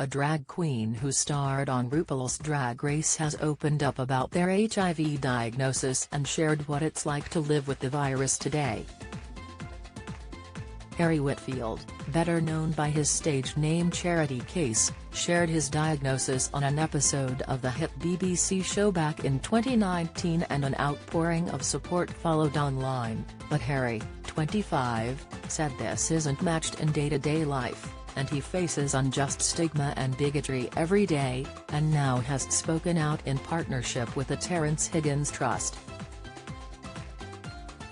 a drag queen who starred on RuPaul's Drag Race has opened up about their HIV diagnosis and shared what it's like to live with the virus today. Harry Whitfield, better known by his stage name Charity Kase, shared his diagnosis on an episode of the hit BBC show back in 2019, and an outpouring of support followed online, but Harry, 25, said this isn't matched in day-to-day life, and he faces unjust stigma and bigotry every day, and now has spoken out in partnership with the Terence Higgins Trust.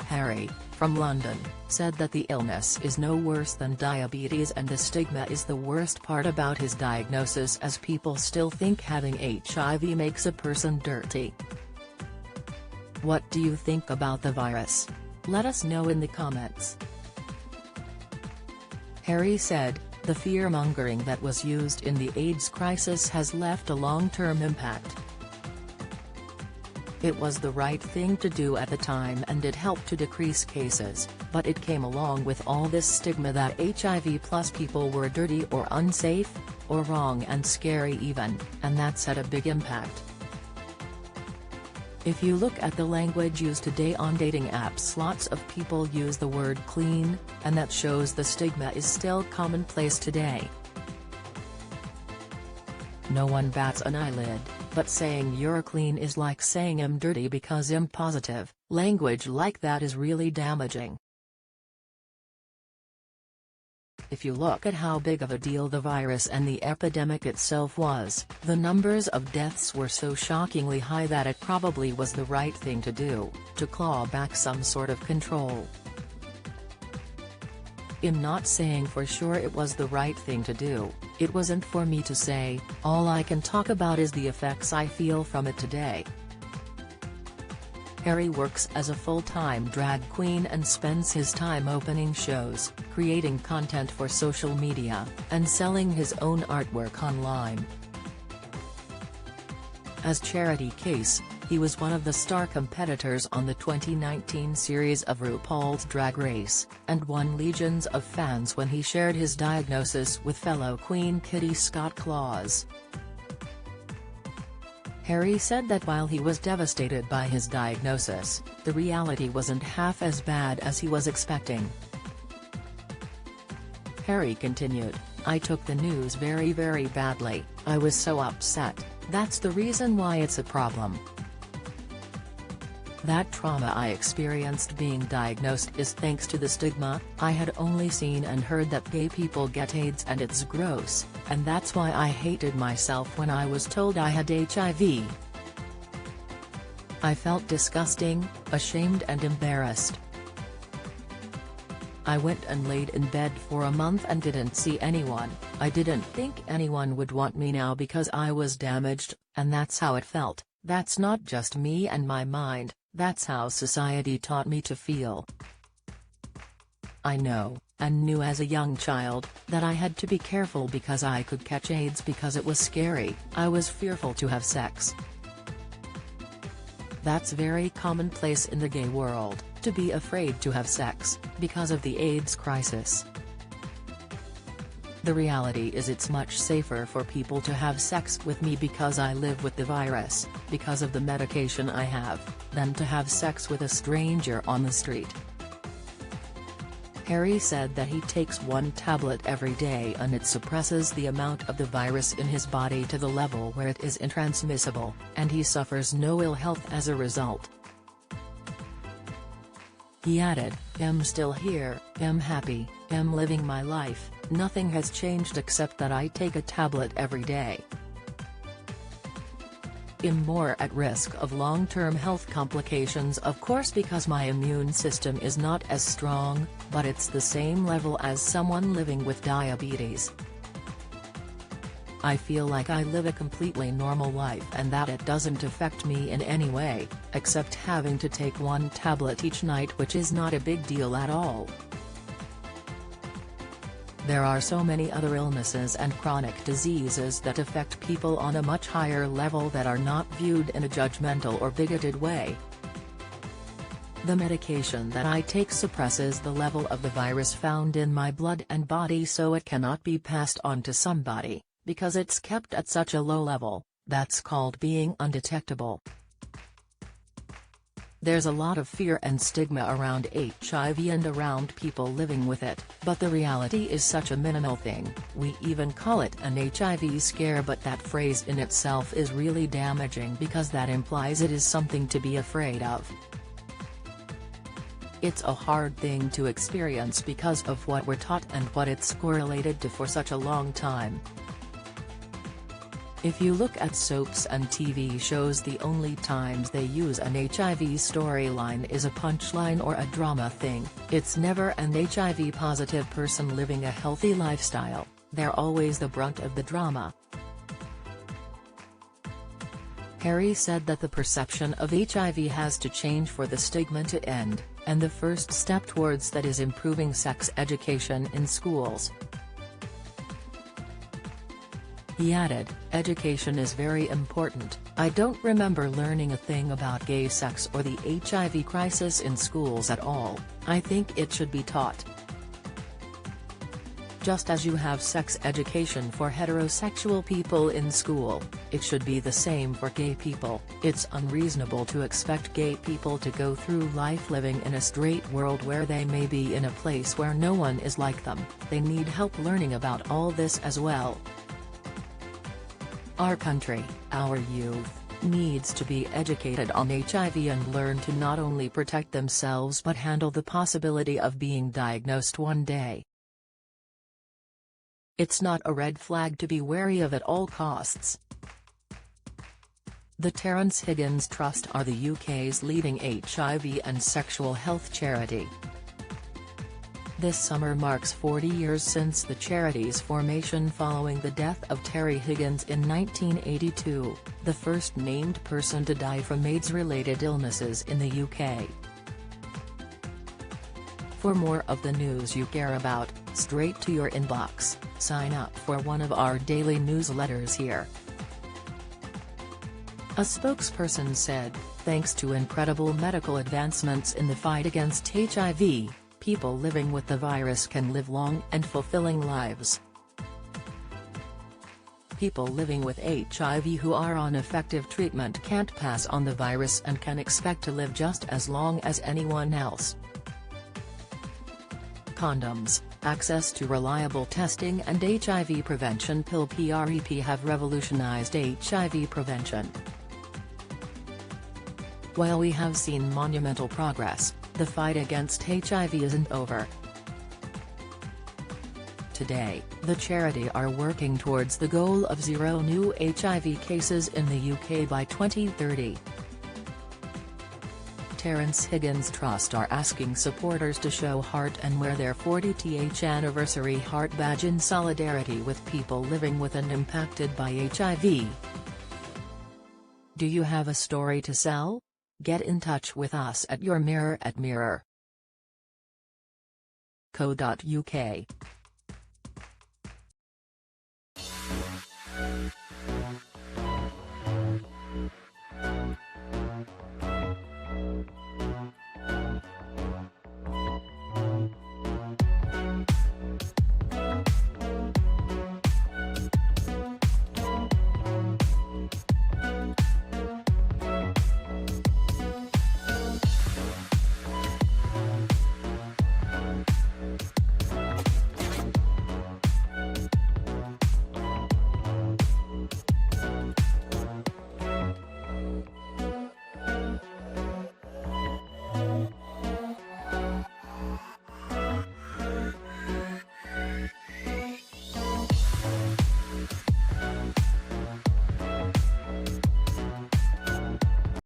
Harry, from London, said that the illness is no worse than diabetes, and the stigma is the worst part about his diagnosis, as people still think having HIV makes a person dirty. What do you think about the virus? Let us know in the comments. Harry said, "The fear-mongering that was used in the AIDS crisis has left a long-term impact. It was the right thing to do at the time and it helped to decrease cases, but it came along with all this stigma that HIV plus people were dirty or unsafe, or wrong and scary even, and that's had a big impact. If you look at the language used today on dating apps, lots of people use the word clean, and that shows the stigma is still commonplace today. No one bats an eyelid, but saying you're clean is like saying I'm dirty because I'm positive. Language like that is really damaging. If you look at how big of a deal the virus and the epidemic itself was, the numbers of deaths were so shockingly high that it probably was the right thing to do, to claw back some sort of control. I'm not saying for sure it was the right thing to do. It wasn't for me to say. All I can talk about is the effects I feel from it today." Harry works as a full-time drag queen and spends his time opening shows, creating content for social media, and selling his own artwork online. As Charity Kase, he was one of the star competitors on the 2019 series of RuPaul's Drag Race, and won legions of fans when he shared his diagnosis with fellow Queen Kitty Scott-Claus. Harry said that while he was devastated by his diagnosis, the reality wasn't half as bad as he was expecting. Harry continued, "I took the news very badly. I was so upset. That's the reason why it's a problem. That trauma I experienced being diagnosed is thanks to the stigma. I had only seen and heard that gay people get AIDS and it's gross, and that's why I hated myself when I was told I had HIV. I felt disgusting, ashamed and embarrassed. I went and laid in bed for a month and didn't see anyone. I didn't think anyone would want me now because I was damaged, and that's how it felt. That's not just me and my mind, that's how society taught me to feel. I know, and knew as a young child, that I had to be careful because I could catch AIDS because it was scary. I was fearful to have sex. That's very commonplace in the gay world, to be afraid to have sex, because of the AIDS crisis. The reality is it's much safer for people to have sex with me because I live with the virus, because of the medication I have, than to have sex with a stranger on the street." Harry said that he takes one tablet every day and it suppresses the amount of the virus in his body to the level where it is intransmissible, and he suffers no ill health as a result. He added, "I'm still here, I'm happy, I'm living my life, nothing has changed except that I take a tablet every day. I'm more at risk of long-term health complications of course because my immune system is not as strong, but it's the same level as someone living with diabetes. I feel like I live a completely normal life and that it doesn't affect me in any way, except having to take one tablet each night, which is not a big deal at all. There are so many other illnesses and chronic diseases that affect people on a much higher level that are not viewed in a judgmental or bigoted way. The medication that I take suppresses the level of the virus found in my blood and body so it cannot be passed on to somebody, because it's kept at such a low level. That's called being undetectable. There's a lot of fear and stigma around HIV and around people living with it, but the reality is such a minimal thing. We even call it an HIV scare, but that phrase in itself is really damaging because that implies it is something to be afraid of. It's a hard thing to experience because of what we're taught and what it's correlated to for such a long time. If you look at soaps and TV shows, the only times they use an HIV storyline is a punchline or a drama thing. It's never an HIV-positive person living a healthy lifestyle. They're always the brunt of the drama. Harry said that the perception of HIV has to change for the stigma to end, and the first step towards that is improving sex education in schools. He added, "Education is very important. I don't remember learning a thing about gay sex or the HIV crisis in schools at all. I think it should be taught. Just as you have sex education for heterosexual people in school, it should be the same for gay people. It's unreasonable to expect gay people to go through life living in a straight world where they may be in a place where no one is like them. They need help learning about all this as well. Our country, our youth, needs to be educated on HIV and learn to not only protect themselves but handle the possibility of being diagnosed one day. It's not a red flag to be wary of at all costs." The Terence Higgins Trust are the UK's leading HIV and sexual health charity. This summer marks 40 years since the charity's formation following the death of Terry Higgins in 1982, the first named person to die from AIDS-related illnesses in the UK. For more of the news you care about, straight to your inbox, sign up for one of our daily newsletters here. A spokesperson said, "Thanks to incredible medical advancements in the fight against HIV, people living with the virus can live long and fulfilling lives. People living with HIV who are on effective treatment can't pass on the virus and can expect to live just as long as anyone else." Condoms, access to reliable testing and HIV prevention pill PrEP have revolutionized HIV prevention. While we have seen monumental progress, the fight against HIV isn't over. Today, the charity are working towards the goal of 0 new HIV cases in the UK by 2030. Terence Higgins Trust are asking supporters to show heart and wear their 40th anniversary heart badge in solidarity with people living with and impacted by HIV. Do you have a story to sell? Get in touch with us at yourmirror@mirror.co.uk.